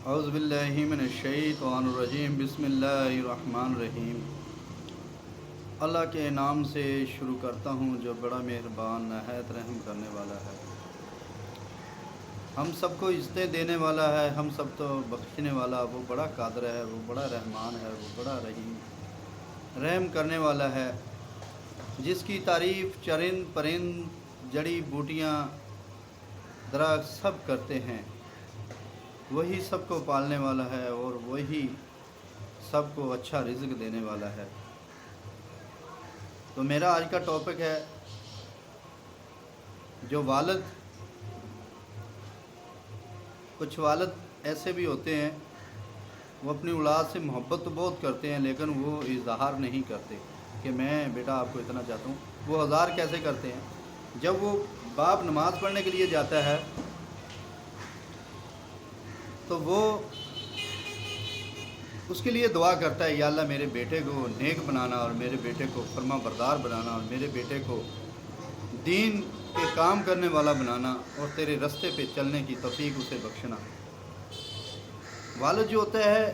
اعوذ باللہ من الشیطان الرجیم بسم اللہ الرحمن الرحیم۔ اللہ کے نام سے شروع کرتا ہوں جو بڑا مہربان نہایت رحم کرنے والا ہے۔ ہم سب کو عزتیں دینے والا ہے، ہم سب کو بخشنے والا، وہ بڑا قادر ہے، وہ بڑا رحمان ہے، وہ بڑا رحیم رحم کرنے والا ہے، جس کی تعریف چرند پرند جڑی بوٹیاں درخت سب کرتے ہیں۔ وہی سب کو پالنے والا ہے اور وہی سب کو اچھا رزق دینے والا ہے۔ تو میرا آج کا ٹاپک ہے جو والد، کچھ والد ایسے بھی ہوتے ہیں وہ اپنی اولاد سے محبت تو بہت کرتے ہیں لیکن وہ اظہار نہیں کرتے کہ میں بیٹا آپ کو اتنا چاہتا ہوں۔ وہ اظہار کیسے کرتے ہیں؟ جب وہ باپ نماز پڑھنے کے لیے جاتا ہے تو وہ اس کے لیے دعا کرتا ہے، یا اللہ میرے بیٹے کو نیک بنانا اور میرے بیٹے کو فرما بردار بنانا اور میرے بیٹے کو دین کے کام کرنے والا بنانا اور تیرے رستے پہ چلنے کی توفیق اسے بخشنا۔ والد جو ہوتا ہے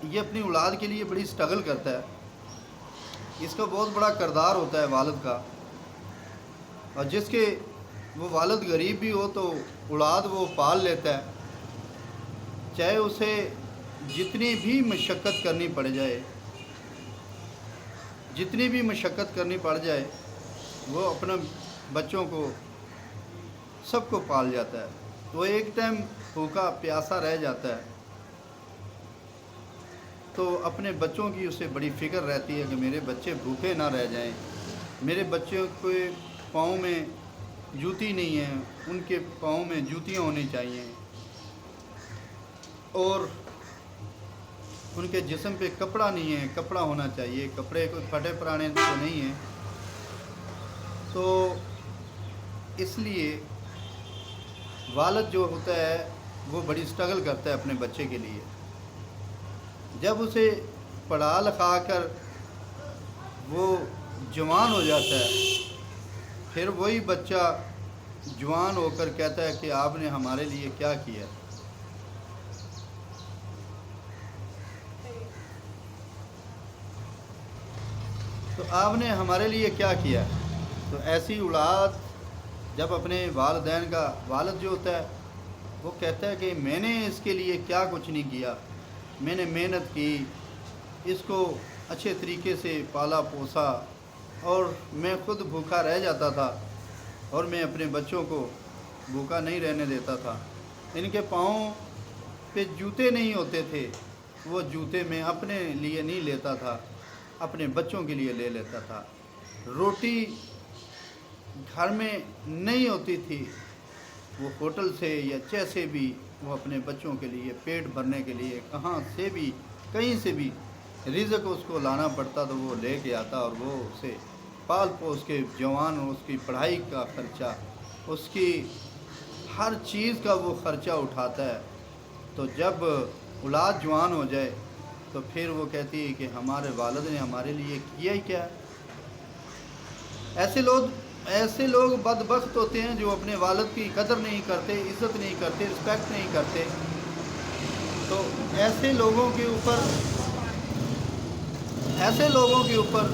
یہ اپنی اولاد کے لیے بڑی سٹرگل کرتا ہے، اس کا بہت بڑا کردار ہوتا ہے والد کا، اور جس کے وہ والد غریب بھی ہو تو اولاد وہ پال لیتا ہے، چاہے اسے جتنی بھی مشقت کرنی پڑ جائے، جتنی بھی مشقت کرنی پڑ جائے وہ اپنے بچوں کو سب کو پال جاتا ہے۔ وہ ایک ٹائم بھوکا پیاسا رہ جاتا ہے تو اپنے بچوں کی اسے بڑی فکر رہتی ہے کہ میرے بچے بھوکے نہ رہ جائیں، میرے بچوں کے پاؤں میں جوتی نہیں ہے، ان کے پاؤں میں جوتیاں ہونی چاہیے، اور ان کے جسم پہ کپڑا نہیں ہے، کپڑا ہونا چاہیے، کپڑے کوئی پھٹے پرانے تو نہیں ہیں۔ تو اس لیے والد جو ہوتا ہے وہ بڑی سٹرگل کرتا ہے اپنے بچے کے لیے۔ جب اسے پڑھا لکھا کر وہ جوان ہو جاتا ہے پھر وہی بچہ جوان ہو کر کہتا ہے کہ آپ نے ہمارے لیے کیا کیا؟ تو آپ نے ہمارے لیے کیا کیا؟ تو ایسی اولاد جب اپنے والدین کا، والد جو ہوتا ہے وہ کہتا ہے کہ میں نے اس کے لیے کیا کچھ نہیں کیا، میں نے محنت کی، اس کو اچھے طریقے سے پالا پوسا، اور میں خود بھوکا رہ جاتا تھا اور میں اپنے بچوں کو بھوکا نہیں رہنے دیتا تھا۔ ان کے پاؤں پہ جوتے نہیں ہوتے تھے، وہ جوتے میں اپنے لیے نہیں لیتا تھا، اپنے بچوں کے لیے لے لیتا تھا۔ روٹی گھر میں نہیں ہوتی تھی، وہ ہوٹل سے یا جیسے بھی وہ اپنے بچوں کے لیے پیٹ بھرنے کے لیے کہاں سے بھی کہیں سے بھی رزق اس کو لانا پڑتا تو وہ لے کے آتا، اور وہ اسے پال پوس کے جوان، اس کی پڑھائی کا خرچہ، اس کی ہر چیز کا وہ خرچہ اٹھاتا ہے۔ تو جب اولاد جوان ہو جائے تو پھر وہ کہتی ہے کہ ہمارے والد نے ہمارے لیے کیا ہی کیا ہے۔ ایسے لوگ بدبخت ہوتے ہیں جو اپنے والد کی قدر نہیں کرتے، عزت نہیں کرتے، رسپیکٹ نہیں کرتے۔ تو ایسے لوگوں کے اوپر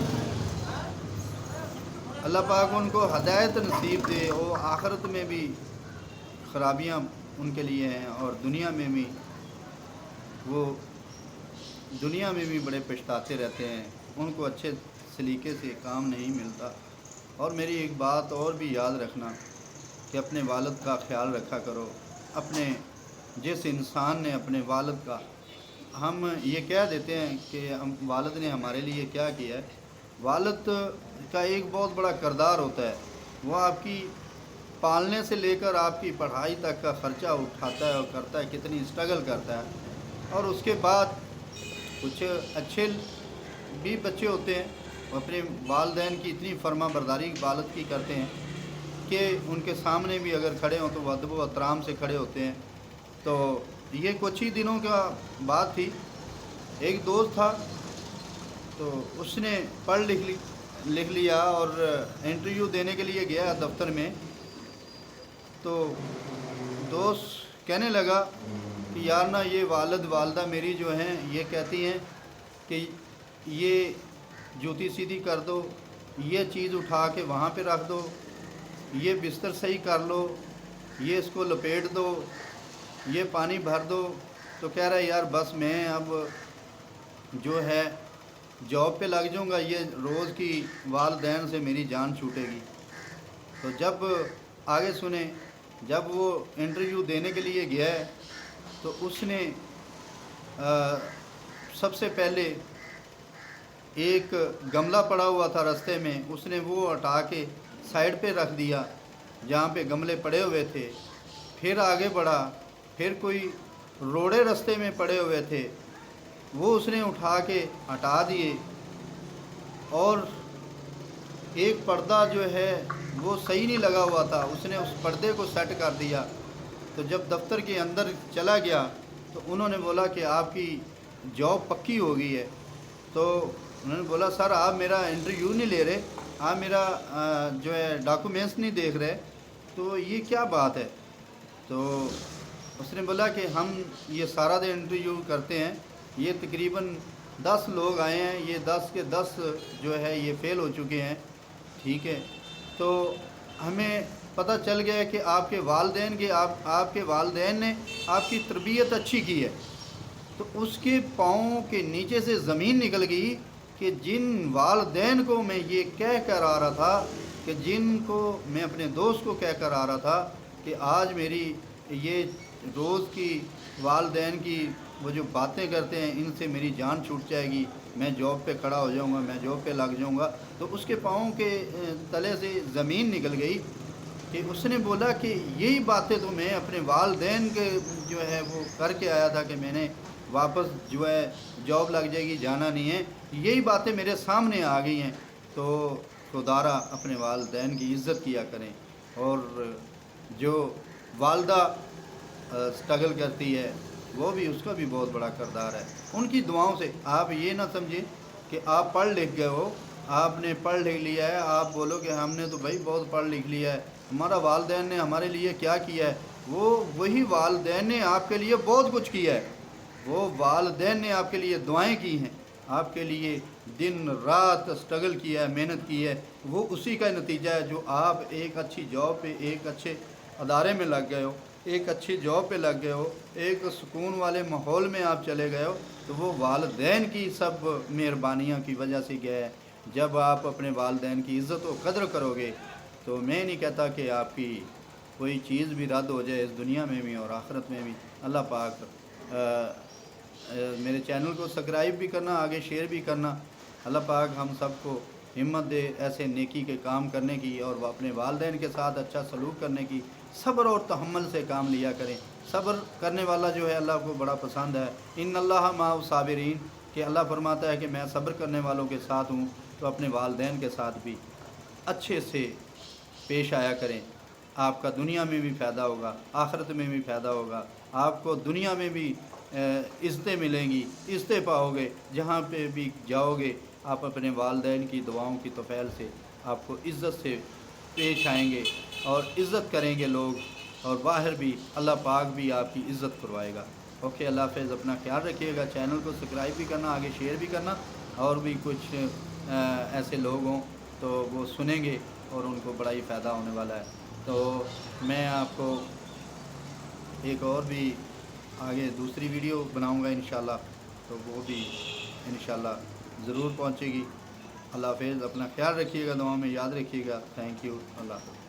اللہ پاک ان کو ہدایت نصیب دے، اور آخرت میں بھی خرابیاں ان کے لیے ہیں، اور دنیا میں بھی بڑے پچھتاتے رہتے ہیں، ان کو اچھے سلیقے سے کام نہیں ملتا۔ اور میری ایک بات اور بھی یاد رکھنا کہ اپنے والد کا خیال رکھا کرو۔ جس انسان نے اپنے والد کا، ہم یہ کہہ دیتے ہیں کہ والد نے ہمارے لیے کیا کیا ہے، والد کا ایک بہت بڑا کردار ہوتا ہے، وہ آپ کی پالنے سے لے کر آپ کی پڑھائی تک کا خرچہ اٹھاتا ہے اور کرتا ہے، کتنی سٹرگل کرتا ہے۔ اور اس کے بعد کچھ اچھے بھی بچے ہوتے ہیں، وہ اپنے والدین کی اتنی فرما برداری والد کی کرتے ہیں کہ ان کے سامنے بھی اگر کھڑے ہوں تو وہ ادب و احترام سے کھڑے ہوتے ہیں۔ تو یہ کچھ ہی دنوں کا بات تھی، ایک دوست تھا تو اس نے پڑھ لکھ لیا اور انٹرویو دینے کے لیے گیا دفتر میں، تو دوست کہنے لگا کہ یار نا یہ والد والدہ میری جو ہیں یہ کہتی ہیں کہ یہ جوتی سیدھی کر دو، یہ چیز اٹھا کے وہاں پہ رکھ دو، یہ بستر صحیح کر لو، یہ اس کو لپیٹ دو، یہ پانی بھر دو۔ تو کہہ رہا ہے یار بس میں اب جو ہے جاب پہ لگ جاؤں گا، یہ روز کی والدین سے میری جان چھوٹے گی۔ تو جب آگے سنیں، جب وہ انٹرویو دینے کے لیے گیا ہے تو اس نے سب سے پہلے ایک گملہ پڑا ہوا تھا رستے میں، اس نے وہ ہٹا کے سائڈ پہ رکھ دیا جہاں پہ گملے پڑے ہوئے تھے۔ پھر آگے بڑھا، پھر کوئی روڑے رستے میں پڑے ہوئے تھے، وہ اس نے اٹھا کے ہٹا دیے، اور ایک پردہ جو ہے وہ صحیح نہیں لگا ہوا تھا، اس نے اس پردے کو سیٹ کر دیا۔ تو جب دفتر کے اندر چلا گیا تو انہوں نے بولا کہ آپ کی جاب پکی ہو گئی ہے۔ تو انہوں نے بولا سر آپ میرا انٹرویو نہیں لے رہے، آپ میرا جو ہے ڈاکومنٹس نہیں دیکھ رہے، تو یہ کیا بات ہے؟ تو اس نے بولا کہ ہم یہ سارا دن انٹرویو کرتے ہیں، یہ تقریباً 10 لوگ آئے ہیں، یہ 10 کے 10 جو ہے یہ فیل ہو چکے ہیں، ٹھیک ہے۔ تو ہمیں پتہ چل گیا کہ آپ کے والدین آپ کے والدین نے آپ کی تربیت اچھی کی ہے۔ تو اس کے پاؤں کے نیچے سے زمین نکل گئی کہ جن والدین کو میں یہ کہہ کر آ رہا تھا، کہ جن کو میں اپنے دوست کو کہہ کر آ رہا تھا کہ آج میری یہ روز کی والدین کی وہ جو باتیں کرتے ہیں ان سے میری جان چھوٹ جائے گی، میں جاب پہ کھڑا ہو جاؤں گا، میں جاب پہ لگ جاؤں گا۔ تو اس کے پاؤں کے تلے سے زمین نکل گئی کہ اس نے بولا کہ یہی باتیں تو میں اپنے والدین کے جو ہے وہ کر کے آیا تھا کہ میں نے واپس جو ہے جاب لگ جائے گی، جانا نہیں ہے، یہی باتیں میرے سامنے آ گئی ہیں۔ تو خدارا اپنے والدین کی عزت کیا کریں، اور جو والدہ سٹرگل کرتی ہے وہ بھی، اس کا بھی بہت بڑا کردار ہے۔ ان کی دعاؤں سے آپ یہ نہ سمجھیں کہ آپ پڑھ لکھ گئے ہو، آپ نے پڑھ لکھ لیا ہے، آپ بولو کہ ہم نے تو بھائی بہت پڑھ لکھ لیا ہے، ہمارا والدین نے ہمارے لیے کیا کیا ہے۔ وہی والدین نے آپ کے لیے بہت کچھ کیا ہے، وہ والدین نے آپ کے لیے دعائیں کی ہیں، آپ کے لیے دن رات سٹرگل کیا ہے، محنت کی ہے، وہ اسی کا نتیجہ ہے جو آپ ایک اچھی جاب پہ، ایک اچھے ادارے میں لگ گئے ہو، ایک اچھی جاب پہ لگ گئے ہو، ایک سکون والے ماحول میں آپ چلے گئے ہو، تو وہ والدین کی سب مہربانیاں کی وجہ سے گیا ہے۔ جب آپ اپنے والدین کی عزت و قدر کرو گے تو میں نہیں کہتا کہ آپ کی کوئی چیز بھی رد ہو جائے، اس دنیا میں بھی اور آخرت میں بھی۔ اللہ پاک میرے چینل کو سبسکرائب بھی کرنا، آگے شیئر بھی کرنا۔ اللہ پاک ہم سب کو ہمت دے ایسے نیکی کے کام کرنے کی، اور وہ اپنے والدین کے ساتھ اچھا سلوک کرنے کی، صبر اور تحمل سے کام لیا کریں۔ صبر کرنے والا جو ہے اللہ کو بڑا پسند ہے۔ ان اللہ مع الصابرین، کہ اللہ فرماتا ہے کہ میں صبر کرنے والوں کے ساتھ ہوں۔ تو اپنے والدین کے ساتھ بھی اچھے سے پیش آیا کریں، آپ کا دنیا میں بھی فائدہ ہوگا، آخرت میں بھی فائدہ ہوگا، آپ کو دنیا میں بھی عزتیں ملیں گی، عزتیں پاؤ گے، جہاں پہ بھی جاؤ گے آپ اپنے والدین کی دعاؤں کی توفیل سے آپ کو عزت سے پیش آئیں گے اور عزت کریں گے لوگ، اور باہر بھی اللہ پاک بھی آپ کی عزت کروائے گا۔ اوکے، اللہ حافظ، اپنا خیال رکھیے گا، چینل کو سبسکرائب بھی کرنا، آگے شیئر بھی کرنا، اور بھی کچھ ایسے لوگ ہوں تو وہ سنیں گے اور ان کو بڑا ہی فائدہ ہونے والا ہے۔ تو میں آپ کو ایک اور بھی آگے دوسری ویڈیو بناؤں گا انشاءاللہ، تو وہ بھی انشاءاللہ ضرور پہنچے گی۔ اللہ حافظ، اپنا خیال رکھیے گا، دعاؤں میں یاد رکھیے گا۔ تھینک یو، اللہ حافظ۔